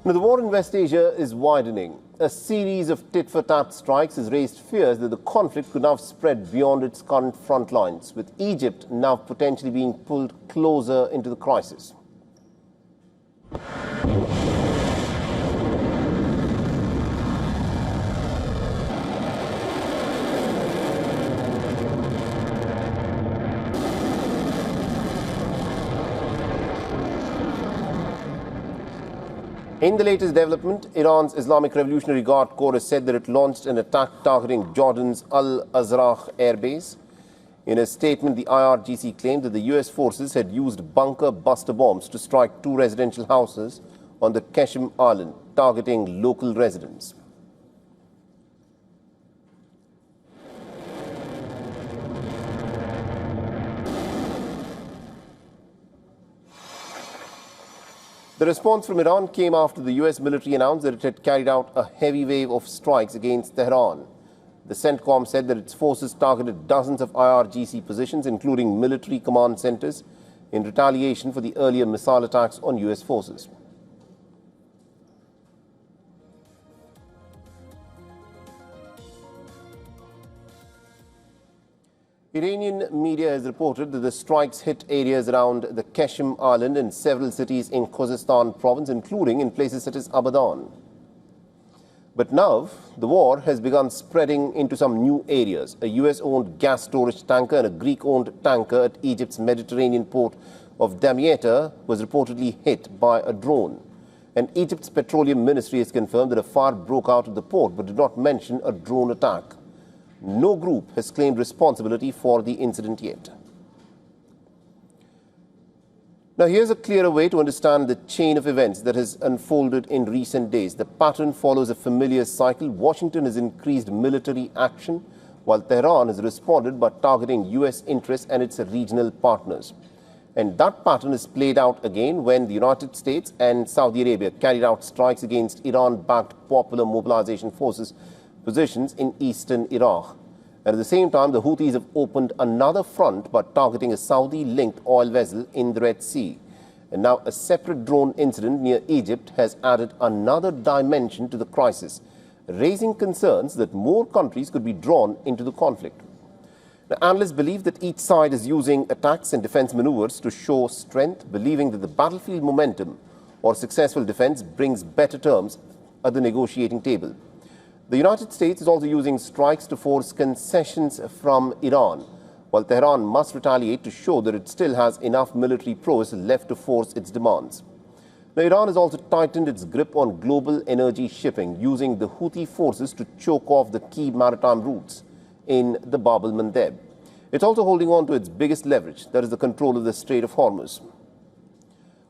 Now, the war in West Asia is widening. A series of tit-for-tat strikes has raised fears that the conflict could now spread beyond its current front lines, with Egypt now potentially being pulled closer into the crisis. In the latest development, Iran's Islamic Revolutionary Guard Corps has said that it launched an attack targeting Jordan's Al-Azraq airbase. In a statement, the IRGC claimed that the US forces had used bunker buster bombs to strike 2 residential houses on the Qeshm Island, targeting local residents. The response from Iran came after the US military announced that it had carried out a heavy wave of strikes against Tehran. The CENTCOM said that its forces targeted dozens of IRGC positions, including military command centers, in retaliation for the earlier missile attacks on US forces. Iranian media has reported that the strikes hit areas around the Qeshm Island and several cities in Khuzestan province, including in places such as Abadan. But now, the war has begun spreading into some new areas. A US-owned gas storage tanker and a Greek-owned tanker at Egypt's Mediterranean port of Damietta was reportedly hit by a drone. And Egypt's petroleum ministry has confirmed that a fire broke out at the port, but did not mention a drone attack. No group has claimed responsibility for the incident yet. Now, here's a clearer way to understand the chain of events that has unfolded in recent days. The pattern follows a familiar cycle. Washington has increased military action, while Tehran has responded by targeting US interests and its regional partners. And that pattern is played out again when the United States and Saudi Arabia carried out strikes against Iran-backed Popular Mobilization Forces positions in eastern Iraq. And at the same time, the Houthis have opened another front by targeting a Saudi-linked oil vessel in the Red Sea. And now a separate drone incident near Egypt has added another dimension to the crisis, raising concerns that more countries could be drawn into the conflict. Now, analysts believe that each side is using attacks and defense maneuvers to show strength, believing that the battlefield momentum or successful defense brings better terms at the negotiating table. The United States is also using strikes to force concessions from Iran, while Tehran must retaliate to show that it still has enough military prowess left to force its demands. Now, Iran has also tightened its grip on global energy shipping, using the Houthi forces to choke off the key maritime routes in the Bab el-Mandeb. It's also holding on to its biggest leverage, that is the control of the Strait of Hormuz.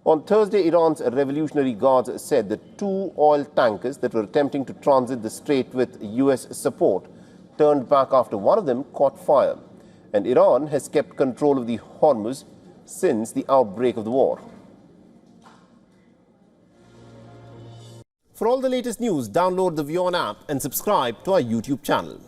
On Thursday, Iran's Revolutionary Guards said that 2 oil tankers that were attempting to transit the strait with US support turned back after one of them caught fire. And Iran has kept control of the Hormuz since the outbreak of the war. For all the latest news, download the WION app and subscribe to our YouTube channel.